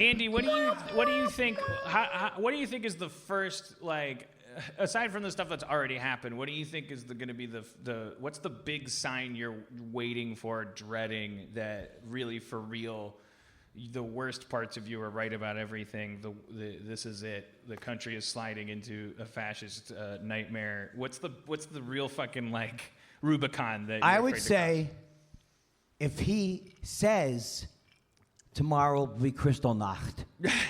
Andy, what do you think? What do you think is the first, like, aside from the stuff that's already happened? What do you think is going to be the what's the big sign you're waiting for, dreading, that really for real? The worst parts of you are right about everything. This is it. The country is sliding into a fascist nightmare. What's the real fucking like Rubicon that you're I would say, if he says tomorrow will be Kristallnacht,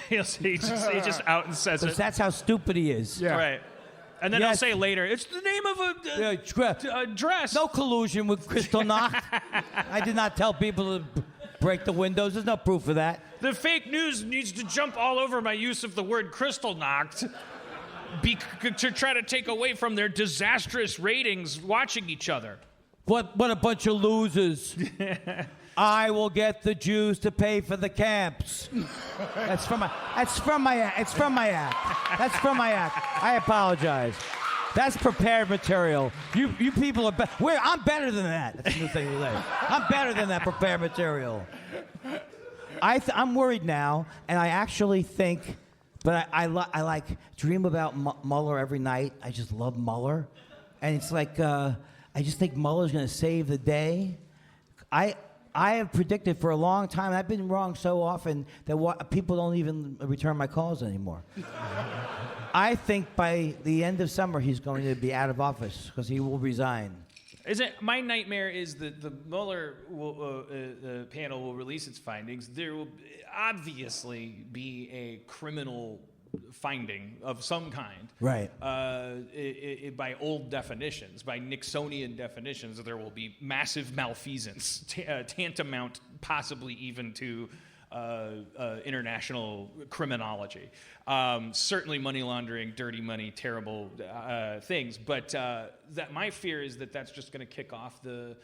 he just out and says it. That's how stupid he is. Yeah. Right. And then he'll say later, it's the name of a dress. No collusion with Kristallnacht. I did not tell people to break the windows. There's no proof of that. The fake news needs to jump all over my use of the word Kristallnacht to try to take away from their disastrous ratings watching each other. What a bunch of losers. I will get the Jews to pay for the camps. That's from my act. I apologize. That's prepared material. You people are I'm better than that. That's the thing to say. I'm better than that prepared material. I'm worried now, and I actually think, but I like dream about Mueller every night. I just love Mueller, and it's like I just think Mueller's going to save the day. I have predicted for a long time. I've been wrong so often that people don't even return my calls anymore. I think by the end of summer he's going to be out of office because he will resign. My nightmare is that the Mueller panel will release its findings. There will obviously be a criminal finding of some kind. Right. By old definitions, by Nixonian definitions, there will be massive malfeasance, tantamount possibly even to international criminology. Certainly money laundering, dirty money, terrible things. But that my fear is that that's just going to kick off the...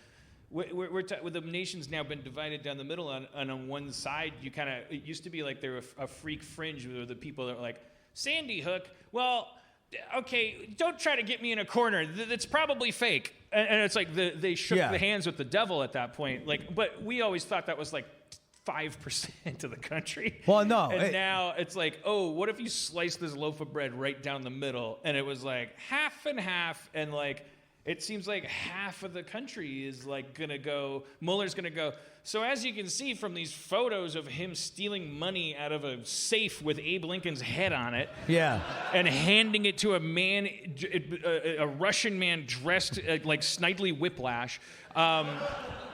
the nation's now been divided down the middle, and on one side, it used to be like there were a freak fringe where the people that were like, Sandy Hook, well, okay, don't try to get me in a corner. That's probably fake. And it's like they shook the hands with the devil at that point. Like, but we always thought that was like 5% of the country. Well, no. And now it's like, oh, what if you slice this loaf of bread right down the middle? And it was like half and half, and like it seems like half of the country is like gonna go, Mueller's gonna go, so as you can see from these photos of him stealing money out of a safe with Abe Lincoln's head on it, and handing it to a man, a Russian man dressed like Snidely Whiplash, and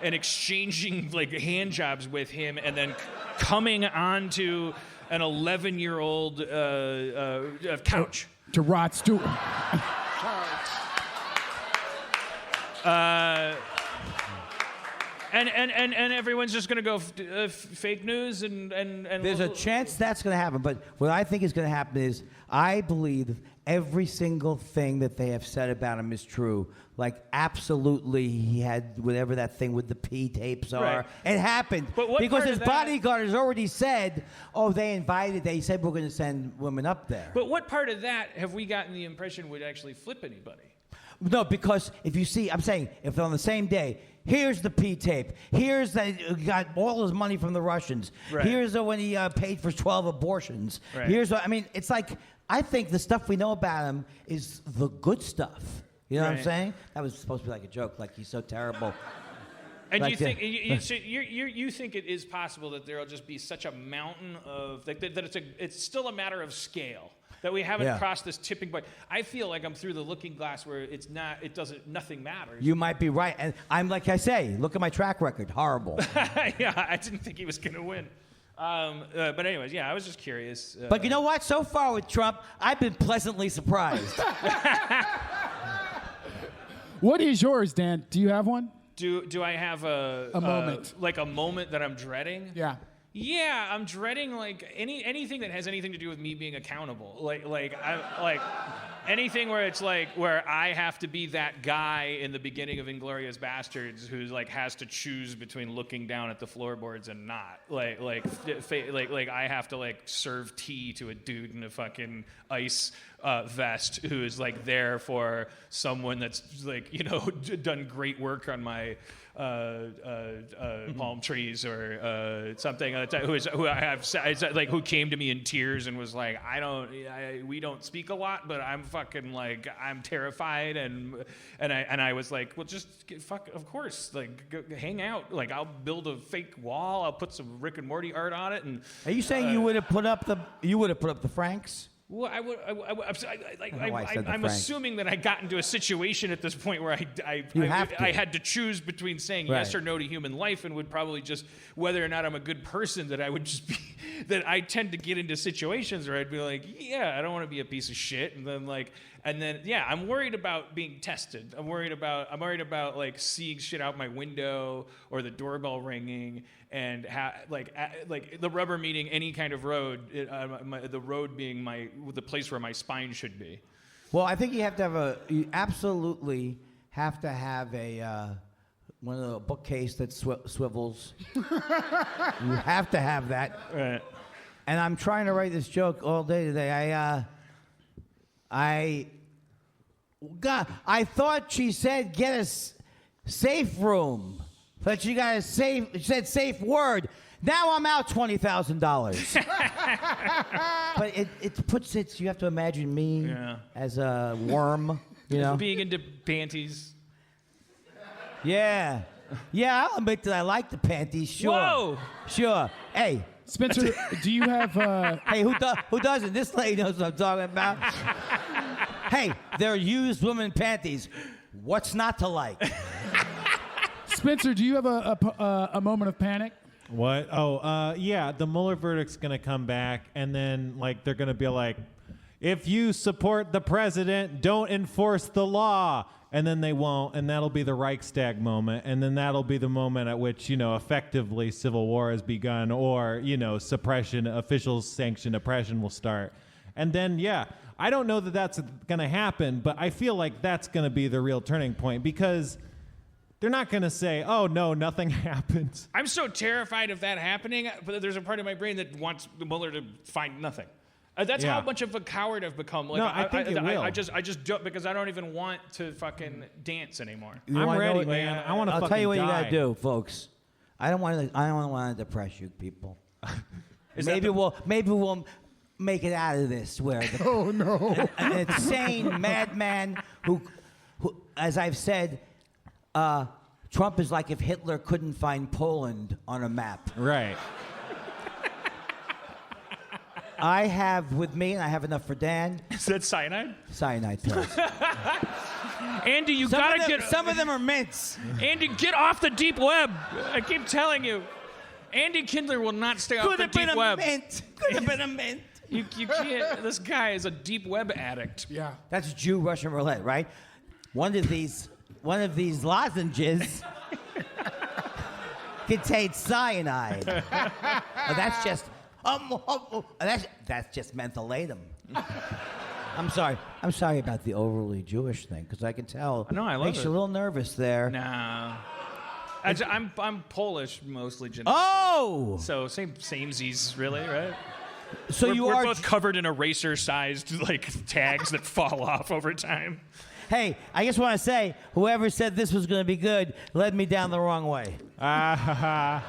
exchanging like hand jobs with him, and then coming onto an 11-year-old couch. To Rod Stewart. And everyone's just going to go fake news and there's a chance that's going to happen, but what I think is going to happen is I believe every single thing that they have said about him is true. Like, absolutely, he had whatever that thing with the P tapes are. Right. It happened because his bodyguard has already said, they said we're going to send women up there. But what part of that have we gotten the impression would actually flip anybody? No, because if you see, I'm saying, if on the same day, here's the P tape. Here's that he got all his money from the Russians. Right. Here's when he paid for 12 abortions. Right. It's like, I think the stuff we know about him is the good stuff. You know what I'm saying? That was supposed to be like a joke, like he's so terrible. And like, you think you think it is possible that there will just be such a mountain of that it's still a matter of scale. That we haven't crossed this tipping point. I feel like I'm through the looking glass where nothing matters. You might be right. And I'm like I say, look at my track record. Horrible. Yeah, I didn't think he was going to win. But anyways, I was just curious. But you know what? So far with Trump, I've been pleasantly surprised. What is yours, Dan? Do you have one? Do I have a moment? Like a moment that I'm dreading? Yeah. Yeah, I'm dreading like anything that has anything to do with me being accountable. Like anything where it's like where I have to be that guy in the beginning of Inglourious Bastards who's like has to choose between looking down at the floorboards and not. Like I have to like serve tea to a dude in a fucking ice vest who is like there for someone that's like done great work on my palm trees or something. Who came to me in tears and was like, we don't speak a lot, but I'm fucking like, I'm terrified, and I was like, well, just of course, like, go, hang out. Like, I'll build a fake wall. I'll put some Rick and Morty art on it. And are you saying you would have put up the Franks? Well, I'm assuming that I got into a situation at this point where I had to choose between saying yes or no to human life, and would probably just, whether or not I'm a good person, that I would just be, that I tend to get into situations where I'd be like, yeah, I don't want to be a piece of shit, and then I'm worried about being tested. I'm worried about like seeing shit out my window or the doorbell ringing, and like the rubber meeting any kind of road, the road being the place where my spine should be. Well, I think you absolutely have to have one of the bookcase that swivels. You have to have that. Right. And I'm trying to write this joke all day today. I thought she said get a safe room, but she said safe word. Now I'm out $20,000. But it puts it. You have to imagine me as a worm, you know, being into panties. Yeah, I'll admit that I like the panties. Sure. Whoa. Sure. Hey, Spencer, do you have? Hey, who doesn't? This lady knows what I'm talking about. Hey, they're used women panties. What's not to like? Spencer, do you have a moment of panic? What? Oh, yeah. The Mueller verdict's gonna come back, and then like they're gonna be like, if you support the president, don't enforce the law. And then they won't, and that'll be the Reichstag moment, and then that'll be the moment at which, effectively civil war has begun, or, suppression, officials sanctioned oppression will start. And then, I don't know that that's going to happen, but I feel like that's going to be the real turning point, because they're not going to say, oh, no, nothing happened. I'm so terrified of that happening, but there's a part of my brain that wants Mueller to find nothing. That's how much of a coward I've become. Like, no, I think it will. I just don't, because I don't even want to fucking dance anymore. I'm ready, man. I want to fucking die. I'll tell you what you gotta do, folks. I don't want to depress you people. Maybe we'll make it out of this where Oh no! an insane madman who, as I've said, Trump is like if Hitler couldn't find Poland on a map. Right. I have with me, and I have enough for Dan. Is that cyanide? Cyanide pills. Andy, you gotta get. Some of them are mints. Andy, get off the deep web. I keep telling you. Andy Kindler will not stay off the deep web. Could have been a mint. You can't. This guy is a deep web addict. Yeah. That's Jew Russian roulette, right? One of these lozenges contains cyanide. That's just. That's just mentholatum. I'm sorry about the overly Jewish thing, because I can tell. No, I love makes it. you a little nervous there. No. I'm Polish mostly genetically. Oh! So samesies, really, right? So we're both covered in eraser-sized like tags that fall off over time. Hey, I just want to say, whoever said this was going to be good led me down the wrong way. Yeah.